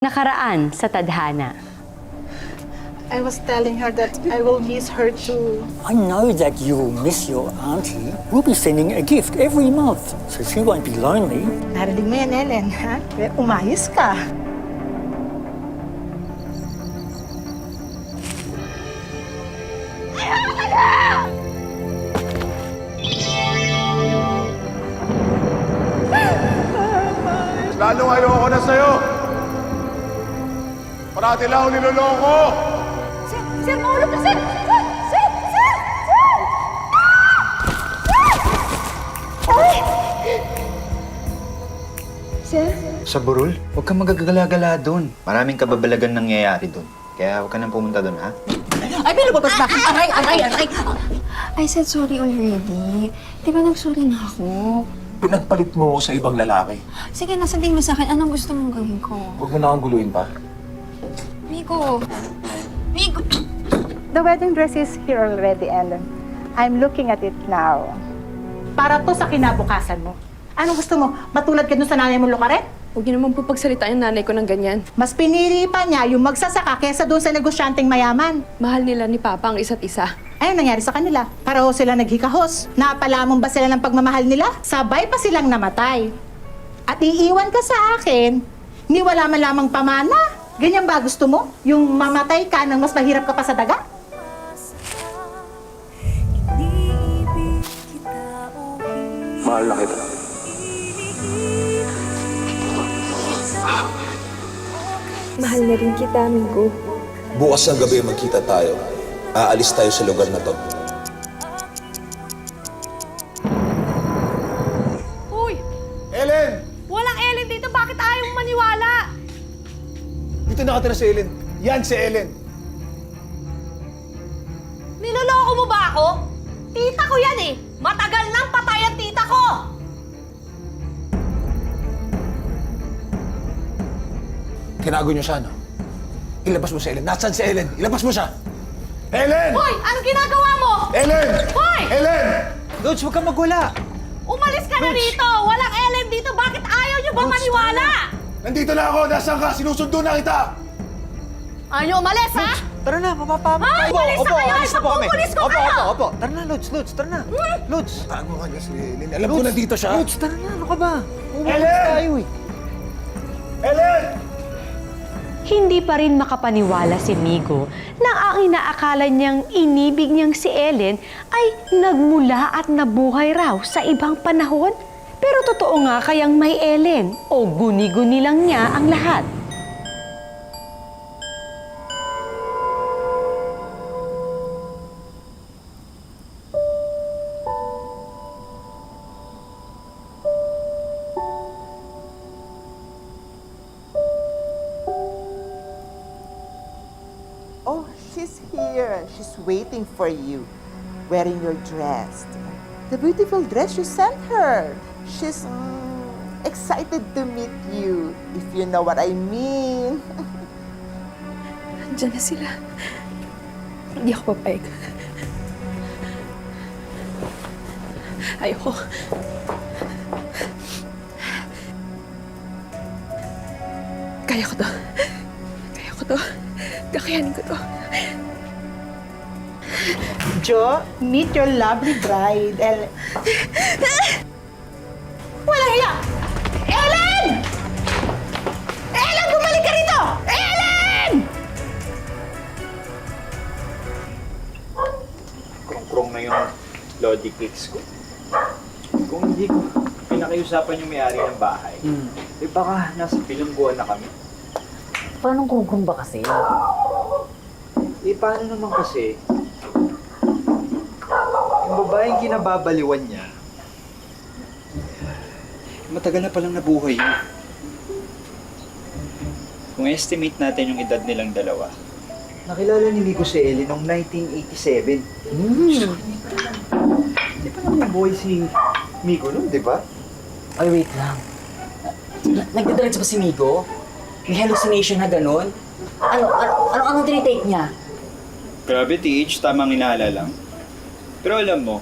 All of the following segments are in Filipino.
Nakaraan sa tadhana. I was telling her that I will miss her too. I know that you will miss your auntie. We'll be sending a gift every month, so she won't be lonely. Narinig mo yan, Ellen, ha? Kaya umayos ka. Lalong ayoko na sa'yo! Parati lang ako niloloko! Sir, mahulog ka, sir! Sir! Sir! Sa burol, huwag kang magagala-gala doon. Maraming kababalagan nangyayari doon. Kaya huwag ka nang pumunta doon, ha? Ay, pinababas na! Aray! I said sorry already. Di ba nag-sorry na ako? Pinagpalit mo ako sa ibang lalaki. Sige, nasabihin mo sa akin, anong gusto mong gawin ko? Huwag mo na akong guluhin pa. Migo! The wedding dress is here already, Ellen. I'm looking at it now. Para to sa kinabukasan mo. Anong gusto mo? Matulad ka dun sa nanay mo, Lucaret? Huwag niyo naman po pagsalitaan yung nanay ko ng ganyan. Mas pinili pa niya yung magsasaka kesa dun sa negosyanteng mayaman. Mahal nila ni Papa ang isa't isa. Ayun nangyari sa kanila. Pareho sila naghikahos. Napalamon ba sila ng pagmamahal nila? Sabay pa silang namatay. At iiwan ka sa akin, ni wala man lamang pamana. Ganyan ba gusto mo? Yung mamatay ka nang mas mahirap ka pa sa daga? Mahal na kita. Mahal na rin kita, amigo. Bukas ng gabi magkita tayo. Aalis tayo sa lugar na to. Uy! Ellen! Walang Ellen dito! Bakit ayaw mong maniwala? Dito nakatira si Ellen. Yan si Ellen. Niloloko mo ba ako? Tita ko yan eh! Matagal nang patay ang tita ko! Tinago niyo siya, no? Ilabas mo si Ellen. Nasaan si Ellen? Ilabas mo siya! Ellen! Hoy! Anong ginagawa mo? Ellen! Hoy! Ellen! Lods, huwag kang magwala! Umalis ka na rito! Walang Ellen dito! Bakit ayaw niyo ba maniwala? Nandito na ako! Nasaan ka? Sinusundo na kita! Ayaw niyo umalis, ha? Tara na, mapapamot Ah, umalis na kayo! alis na po kami. Ipapupulis ko Opo, kayo! opo. Tara na, Lods, tara na. Lods! Tago ka niya si Ellen. Alam ko nandito siya. Lods, tara na, ano ka ba? Umalis Ellen! tayo eh. Ellen! Hindi pa rin makapaniwala si Migo na ang inaakala niyang inibig niyang si Ellen ay nagmula at nabuhay raw sa ibang panahon. Pero totoo nga kayang may Ellen o guni-guni lang niya ang lahat. Oh, she's here. She's waiting for you, wearing your dress. The beautiful dress you sent her. She's excited to meet you, if you know what I mean. Diyan na sila. Hindi ako papayag. Ayoko. Kaya ko to. Kaya ko to. Kakayanin ko to. Jo, meet your lovely bride, Ellen. Walang hiya! Ellen! Ellen, bumalik ka rito! Ellen! Krong-krong na yung Lodi cakes ko. Kung hindi ko pinakiusapan yung may-ari ng bahay, eh baka nasa bilangguan na kami. Paano kung ba kasi? Eh, paano naman kasi? Yung babaeng kinababaliwan niya, matagal na palang nabuhay yun. Kung estimate natin yung edad nilang dalawa, nakilala ni Migo si Ellie noong 1987. Di pa naman nabuhay si Migo noon, di ba? Ay, wait lang. Nagdidiretso ba si Migo? May hallucination na ganun? Anong tinitake niya? Grabe, TH, tamang inaala lang. Pero alam mo,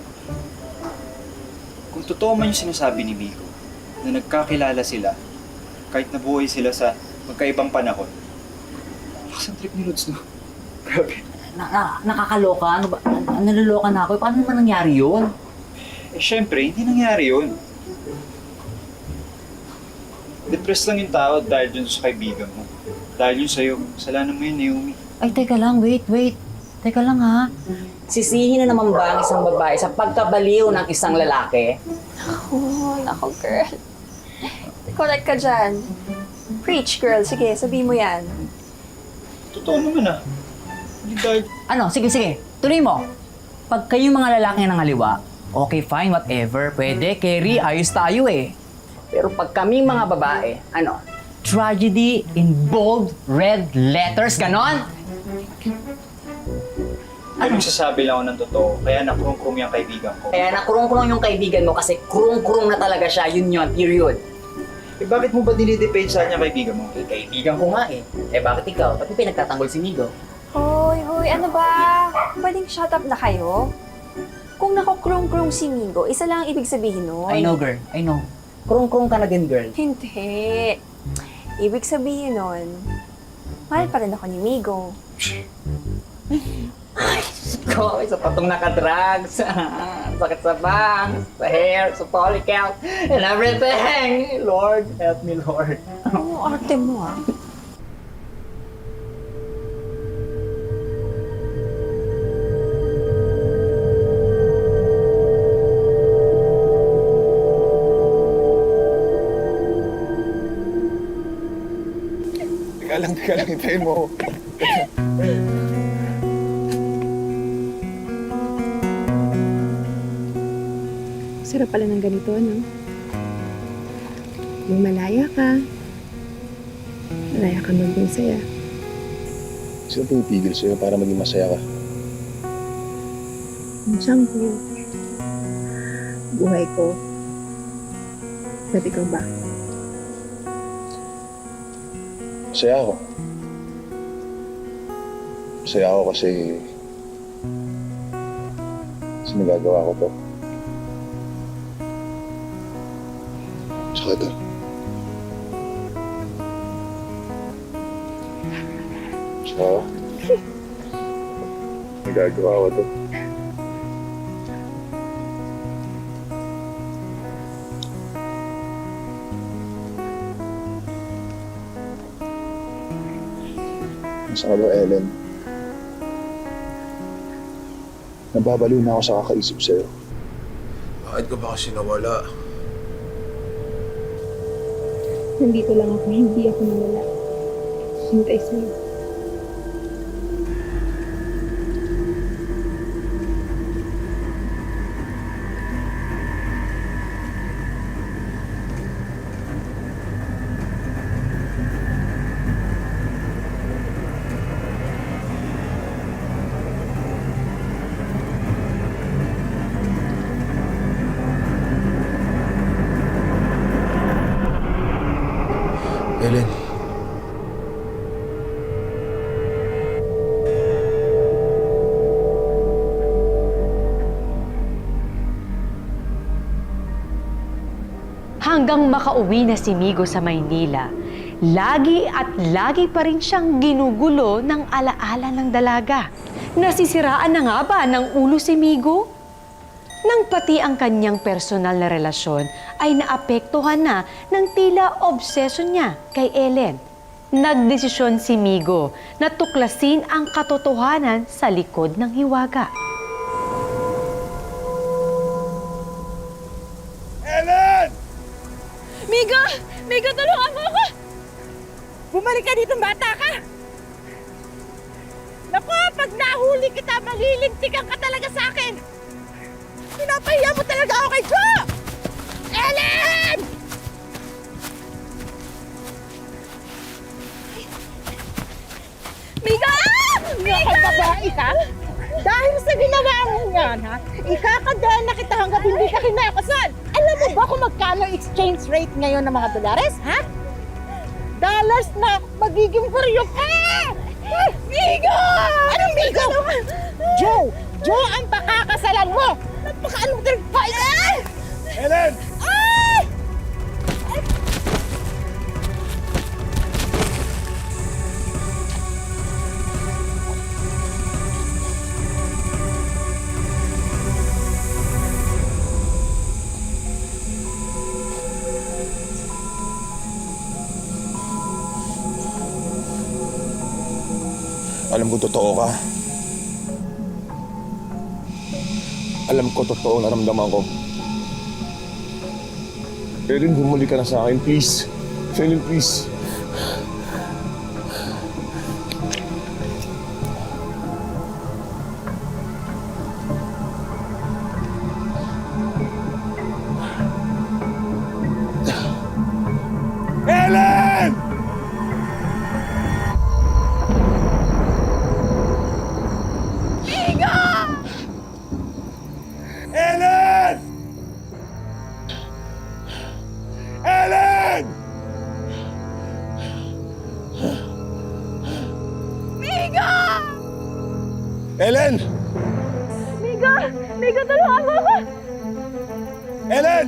kung totoo man yung sinasabi ni Migo, na nagkakilala sila, kahit nabuhay sila sa magkaibang panahon. Lakas ang trip ni Lods, no? Grabe. Nakakaloka? Ano ba? Naloloka na ako. Paano naman nangyari yun? Eh, syempre, hindi nangyari yun. Depressed lang yung tao dahil dun sa kaibigan mo. Dahil yun sa'yo. Kasalanan mo yun, Naomi. Ay, teka lang. Wait. Teka lang, ha? Sisihin na naman ba ang isang babae sa pagkabaliw ng isang lalaki? Oh, nako, girl. Correct ka dyan. Preach, girl. Sige, sabihin mo yan. Totoo naman ah. Hindi dahil... Ano? Sige. Tuloy mo. Pag kayong mga lalaki ng haliwa, okay, fine, whatever. Pwede, carry, ayos tayo eh. Pero pag kaming mga babae, ano? Tragedy in bold red letters, ganon? Ano? Nagsasabi lang ako ng totoo, kaya nakurong-kurong yung kaibigan ko. Kaya nakurong-kurong yung kaibigan mo kasi kurong-kurong na talaga siya, yun, period. Eh bakit mo ba dinidepensa niya kaibigan mo? Eh, kaibigan ko nga eh. Eh bakit ikaw? Ba't mo pinagtatanggol si Migo? Hoy, ano ba? Pwedeng shut up na kayo? Kung nakukrong-krong si Migo, isa lang ang ibig sabihin nun. I know, girl. I know. Kurong-kurong ka na din, girl. Hindi. Ibig sabihin nun, mahal pa rin ako ni Migo. Ko, isa pa itong nakadrugs. Sakit sa bangs, sa hair, sa polycount, and everything. Lord, help me, Lord. Ano arte mo ah? Teka lang, hintayin mo. Sarap pala ng ganito, no? Yung malaya ka maging saya. Sino pumipigil sa'yo para maging masaya ka? Ang siyang ko, buhay ko, ba't ikaw ba? Masaya ako. Masaya ako kasi nagagawa ko to. Tsaka ito. Tsaka nagagawa ko to. Saan ka ba, Ellen? Nababaliw na ako sa kakaisip sa'yo. Bakit ka ba kasi nawala? Nandito lang ako, hindi ako nawala. Hintay sa'yo. Ellen. Hanggang makauwi na si Migo sa Maynila, lagi pa rin siyang ginugulo ng alaala ng dalaga. Nasisiraan na nga ba ng ulo si Migo? Nang pati ang kanyang personal na relasyon ay naapektuhan na ng tila obsession niya kay Ellen. Nagdesisyon si Migo na tuklasin ang katotohanan sa likod ng hiwaga. Ellen! Migo! Migo, tulungan mo ako! Bumalik ka dito, bata ka! Naku, pag nahuli kita, malilintikan ka talaga sa akin! Pinapahiya mo talaga ako kay Jo! Ellen! Migo! Nakakababae ka? Dahil sa ginawa mo yan, ha? Ikakadaan na kita hanggang hindi ka kinakasal. Alam mo ba kung magkano exchange rate ngayon ng mga dolares, ha? Dollars na magiging kuryo ka! Migo! Anong Migo? Joe! Joe ang pakakasalan mo! Napaka-anong pa yan? Ellen! Ay! Alam ko totoo ka. Alam ko totoo ang naramdaman ko. Ellen, bumalik ka na sa akin, please. Ellen, please. Ellen! Ellen! Ellen! Ellen! Migo, tulungan mo ako! Ellen!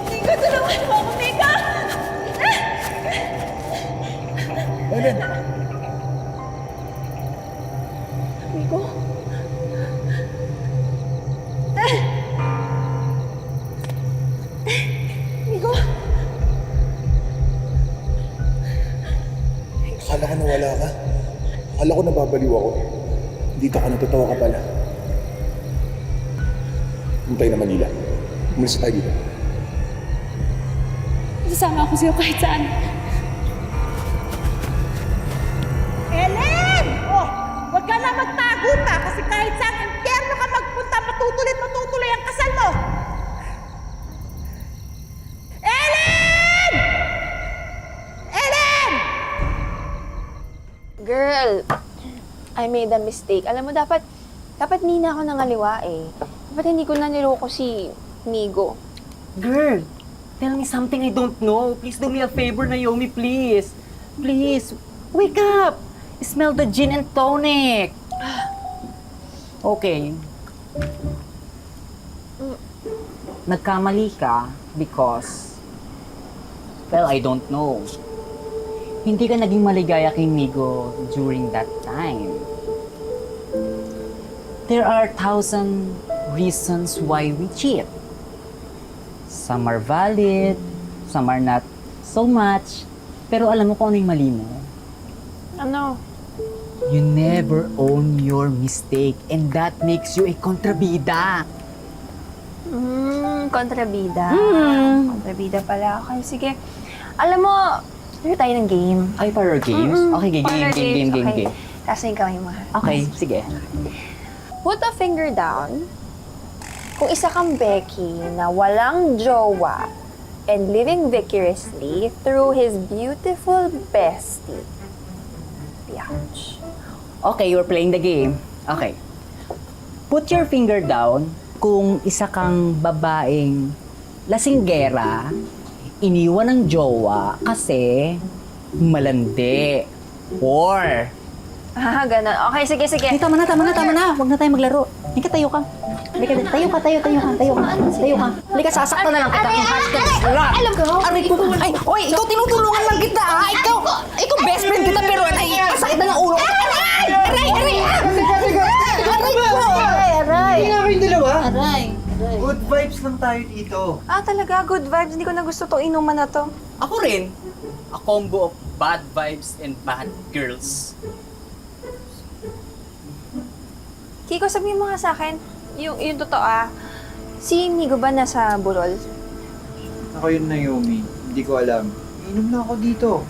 Migo, tulungan mo ako, Migo! Ellen! Migo? Migo? Akala ko nawala ka. Akala ko nababaliw ako. Dito ka, natatawa ka pala. Puntay na Manila. Umalis tayo dito. Sasama ako sa'yo kahit saan. Ellen! Oh, huwag ka na magtago pa kasi kahit saan impyerno ka magpunta, matutuloy ang kasal mo! Ellen! Ellen! Girl, I made a mistake. Alam mo, dapat di na ako nangaliwa eh. Dapat hindi ko na niloko si Migo. Girl, tell me something I don't know. Please do me a favor, Naomi, please. Please, wake up. Smell the gin and tonic. Okay. Nagkamali ka because, well, I don't know. Hindi ka naging maligaya kay Migo during that time. There are 1,000 reasons why we cheat. Some are valid, some are not so much. Pero alam mo kung ano yung mali mo? Ano? You never own your mistake and that makes you a kontrabida. Kontrabida. Kontrabida pala. Okay, sige. Alam mo, laro tayo ng game. Ay, para games? Okay, game. Taas na yung kamay mo. Okay, sige. Put a finger down. Kung isa kang Becky na walang jowa and living vicariously through his beautiful bestie. Biatch. Okay, we're playing the game. Okay. Put your finger down kung isa kang babaeng lasinggera, iniwan ng jowa kasi malandi. Or, Ganon. Okay, sige. ay, tama na. Huwag na tayo maglaro. Halika, tayo ka. Tayo ka. Halika, sasaktan na lang kita. Alam ko. Aray ko. Ay, oy, ikaw tinutulungan lang kita, ha? Ikaw best friend kita, pero ay, masakit na ng ulo ko. Aray ko. Hindi nga kayong dalawa. Good vibes lang tayo dito. Talaga, good vibes. Hindi ko na gusto tong inuman na to. Ako rin. A combo of bad vibes and bad girls. Kiko, sabihin mo nga sa akin, yung totoo si Migo ba nasa burol? Ako yun, Naomi. Hindi ko alam. Inom na ako dito.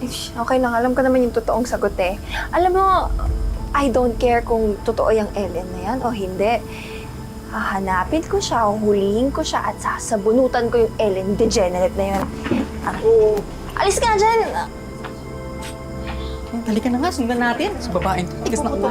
Ish, okay lang, alam ko naman yung totoong sagot eh. Alam mo, I don't care kung totoo yung Ellen na yan o hindi. Hahanapin ko siya, huhulihin ko siya at sasabunutan ko yung Ellen degenerate na yun. Alis ka na dyan! Halika na nga, sundan natin. Sa babaeng to, tigas na ulo.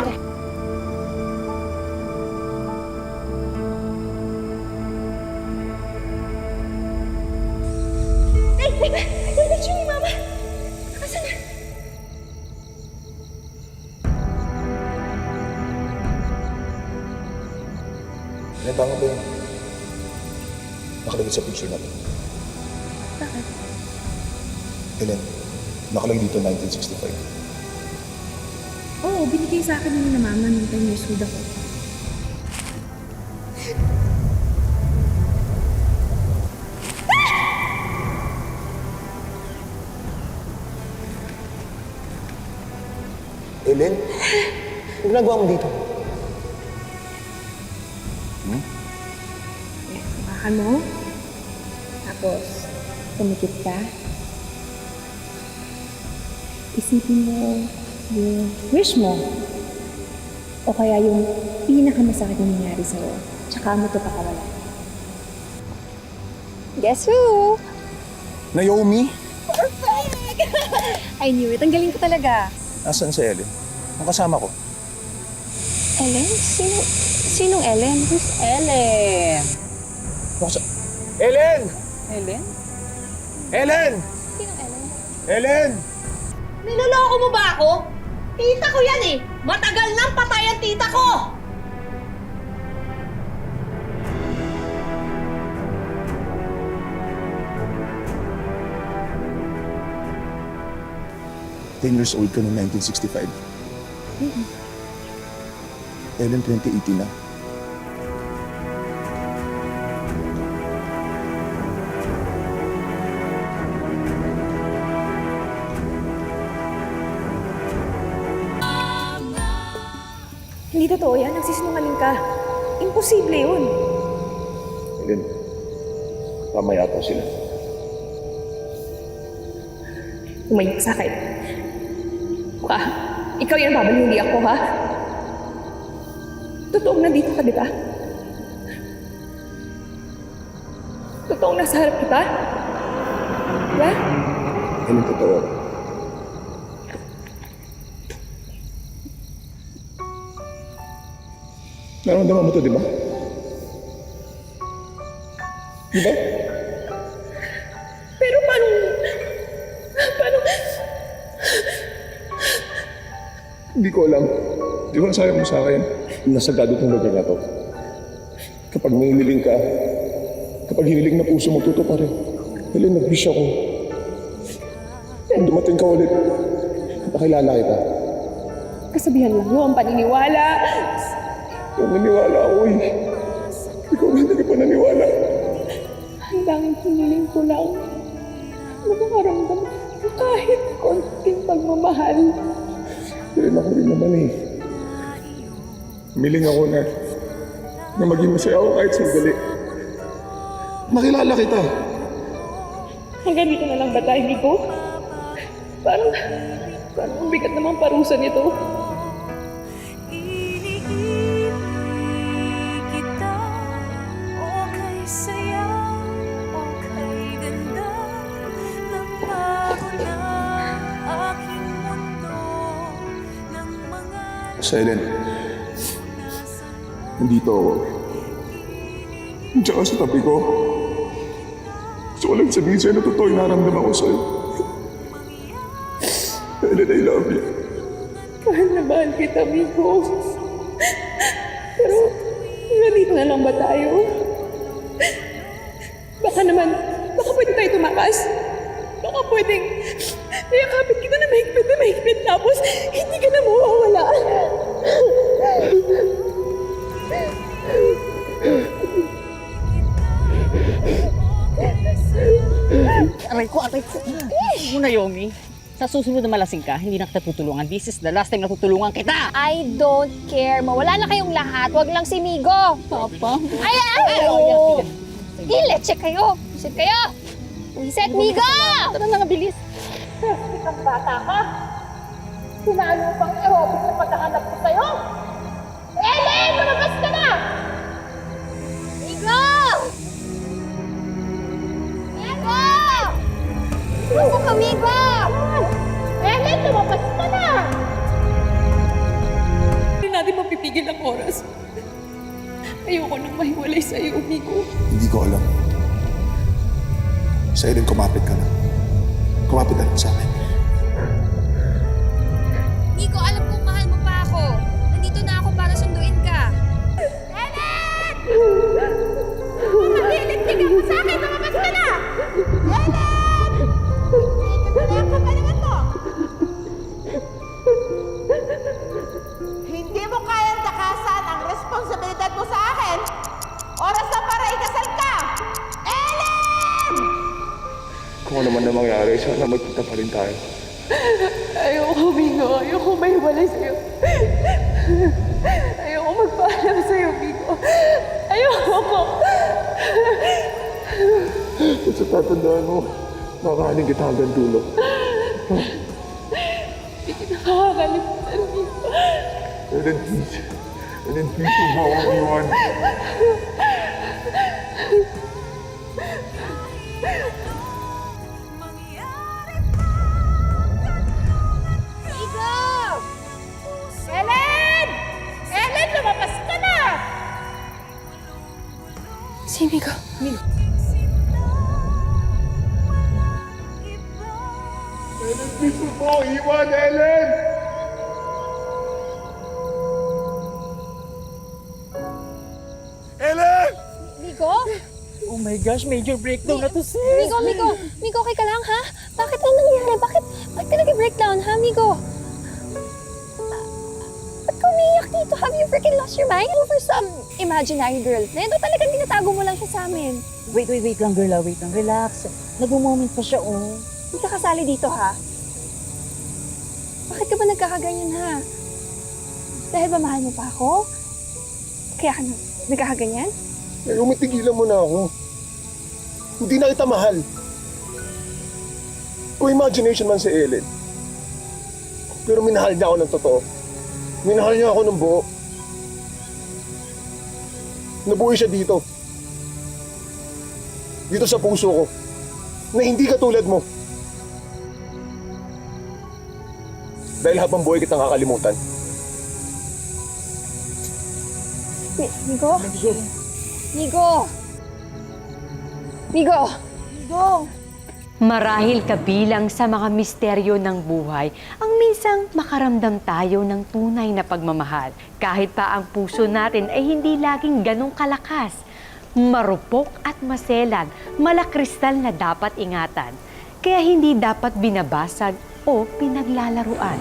Ano tama ba yun? Nakalagay sa picture natin. Bakit? Ellen, nakalagay dito 1965. Oo, binigay sa akin ng mama nung 10 years old ako. Ellen, ano ginagawa mo dito? Hawakan mo. Tapos, tumikit ka. Isipin mo yung wish mo. O kaya yung pinakamasakit na nangyari sa'yo. Tsaka mo ito pakawala. Guess who? Naomi? I knew it. Ang galing ko talaga. Nasaan si Ellen? Ang kasama ko. Ellen? Sinong Ellen? Who's Ellen? Ellen! Ellen? Ellen! Sinong Ellen? Ellen! Niloloko mo ba ako? Tita ko yan eh! Matagal nang patay ang tita ko! Ten years old ka noong 1965. Ellen, 2018 na. Hindi totoo yan. Nagsisinungaling ka. Imposible yun. Ellen, tama yata sila. Umayok sa akin. Ka, ikaw yung babaliw, hindi ako, ha? Totoong nandito ka, di ba? Totoong nasa harap kita? Diba? Ellen, totoo. Nararamdaman mo to, di ba? Di ba? Pero paano... Hindi ko alam. Di ba nasabi mo sa akin? Nasagado itong lugar na to. Kapag may hiniling ka, kapag hiniling na puso mo, tuto pa rin. Ellen, nag-wish ako. Kung dumating ka ulit, nakilala kita. Kasabihan lang yun, paniniwala. Naniwala ako eh. Ikaw hindi ka pa naniwala. Ang tanging hiniling ko lang. Makakaramdam ka kahit konting pagmamahal. Ellen, ako rin naman eh. Miling ako na maging masaya ako kahit sandali. Nakilala kita. Hanggang dito na lang ba tayo, Nico? Parang ang bigat namang parusa nito. Sa Ellen, nandito ako. Tsaka sa tabi ko. Gusto ko lang sabihin sa'yo na totoo yung naramdaman ko sa'yo. Ellen, I love you. Mahal na mahal kita, Miko. Pero, nandito na lang ba tayo? Baka pwede tayo tumakas. Baka pwedeng niyakapit kita na mahigpit, tapos hindi ka na mawawala. Aray ko. Mo na, Yomi. Sa susunod na malasing ka, hindi na kita tutulungan. This is the last time na tutulungan kita. I don't care. Mawala na kayong lahat. Wag lang si Migo. Papa. Ay! Di, leche kayo. Sit kayo. Reset, Migo! Tara na nga, bilis. Isang bata ka. Sinalo pang aerobic na pagkahanap ko sa'yo. Ellen, lumabas ka na! Migo! Migo! Gusto ka, Migo! Ellen, lumabas ka na! Hindi natin mapipigil ang oras. Ayoko nang mahiwalay sa'yo, Miko. Hindi ko alam. Sa Ellen, kumapit ka na. Kumapit ka na sa akin. Migo, alam kong mahal mo pa ako. Nandito na ako para sunduin ka. Ellen! Nagliligtigan mo sa akin! Lumabas ka na! Ellen! Ito ba naman to? Hindi mo kayang takasan ang responsibilidad mo sa akin. Oras na para ikasal ka! Ellen! Kung ano man na mangyari, sana magkita pa rin tayo. Ayoko Ayoko, Migo. Ayoko mahiwalay sa'yo. Ayoko magpaalam sa'yo, Migo. Ayoko. At sa tatandaan mo, makahaling kita hanggang dulo. Hindi kita makakalimutan, Migo. Ellen, please. Ellen, please, huwag mo akong iwan. Migo! Ellen! Ellen, lumabas ka na! Si Migo. Ellen, please, huwag mo akong iwan, Ellen! Ellen! Migo? Oh my gosh, major breakdown na to, sis! Migo, okay ka lang, ha? Bakit ano nangyari? Bakit ka nag-breakdown, ha, Migo? Ba't ka umiiyak dito? Have you freaking lost your mind over some imaginary girlfriend? O talagang tinatago mo lang siya sa amin? Wait lang, girl. Wait lang. Relax. Nag-moment pa siya, oh. Hindi ka kasali dito, ha? Bakit ka ba nagkakaganyan, ha? Dahil ba mahal mo pa ako? Kaya ka nagkakaganyan? Pero umitigilan mo na ako. Hindi na kita mahal. Kung imagination man si Ellen. Pero minahal niya ako ng totoo. Minahal niya ako ng buo. Nabuhay siya dito. Dito sa puso ko. Na hindi katulad mo. Dahil habang buhay kitang kakalimutan. Migo? Migo! Migo! Migo! Marahil kabilang sa mga misteryo ng buhay ang minsang makaramdam tayo ng tunay na pagmamahal. Kahit pa ang puso natin ay hindi laging ganong kalakas. Marupok at maselan, malakristal na dapat ingatan. Kaya hindi dapat binabasag o pinaglalaruan.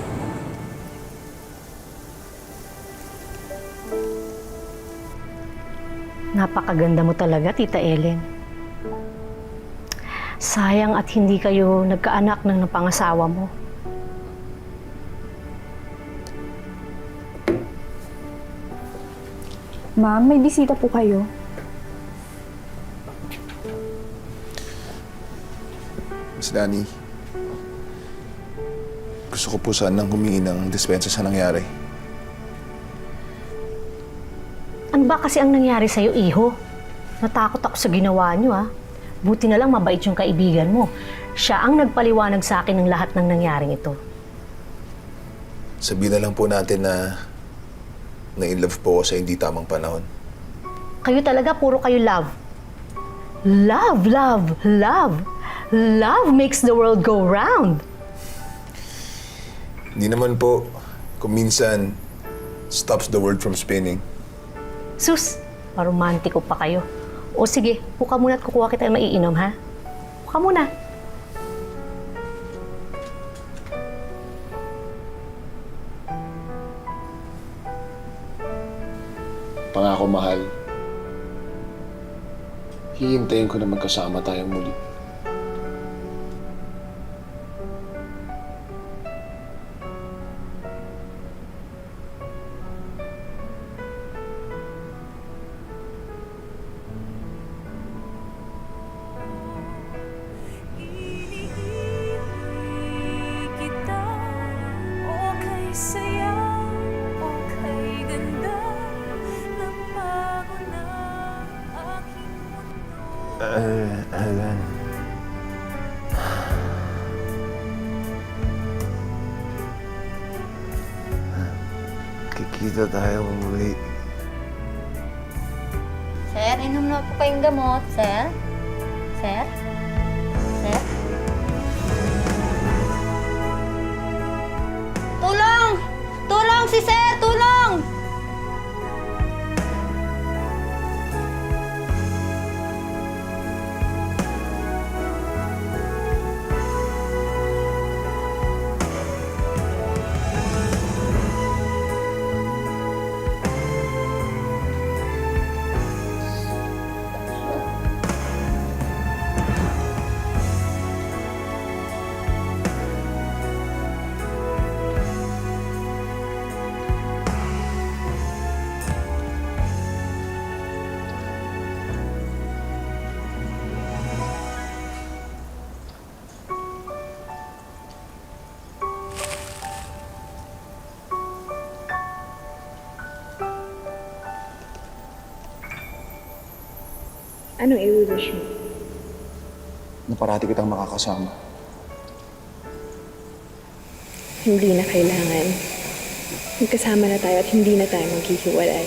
Napakaganda mo talaga, Tita Ellen. Sayang at hindi kayo nagkaanak ng napangasawa mo. Ma'am, may bisita po kayo. Miss Danny, gusto ko po sanang humingi ng dispensa sa nangyari. Ano ba kasi ang nangyari sa'yo, iho? Natakot ako sa ginawa niyo, ha? Buti na lang mabait yung kaibigan mo. Siya ang nagpaliwanag sa akin ng lahat ng nangyaring ito. Sabihin na lang po natin na in love po ako sa hindi tamang panahon. Kayo talaga, puro kayo love. Love, love, love. Love makes the world go round. Hindi naman po. Kung minsan, stops the world from spinning. Sus, paromantiko pa kayo. O sige, buka muna at kukuha kita ng maiinom, ha? Buka muna. Pangako, mahal. Hihintayin ko na magkasama tayo muli. Alan. Kikita tayo muli. Sir, inom na po kayong gamot, sir. Sir? Sir? Tulong! Tulong si sir! Tulong! Anong i-wish mo? Na parati kitang makakasama. Hindi na kailangan. Magkasama na tayo at hindi na tayo maghihiwalay.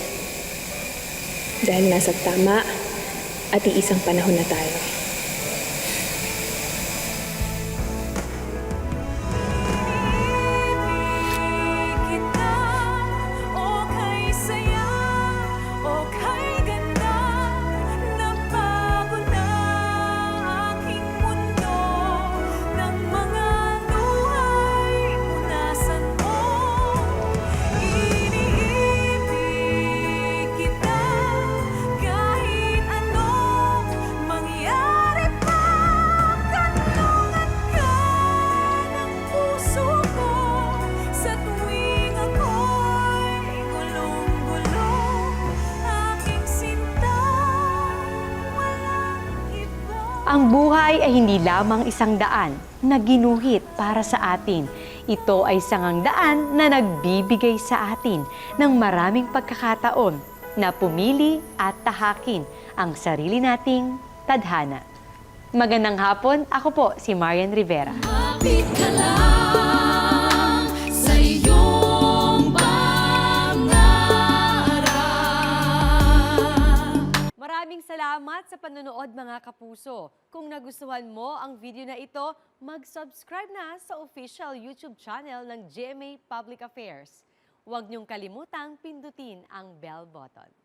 Dahil nasa tama at iisang panahon na tayo. Ang buhay ay hindi lamang isang daan na ginuhit para sa atin. Ito ay sangang daan na nagbibigay sa atin ng maraming pagkakataon na pumili at tahakin ang sarili nating tadhana. Magandang hapon, ako po si Marian Rivera. Kapit ka lang sa iyong pangarap. Maraming salamat sa panonood mga kapuso. Kung nagustuhan mo ang video na ito, mag-subscribe na sa official YouTube channel ng GMA Public Affairs. Huwag niyong kalimutang pindutin ang bell button.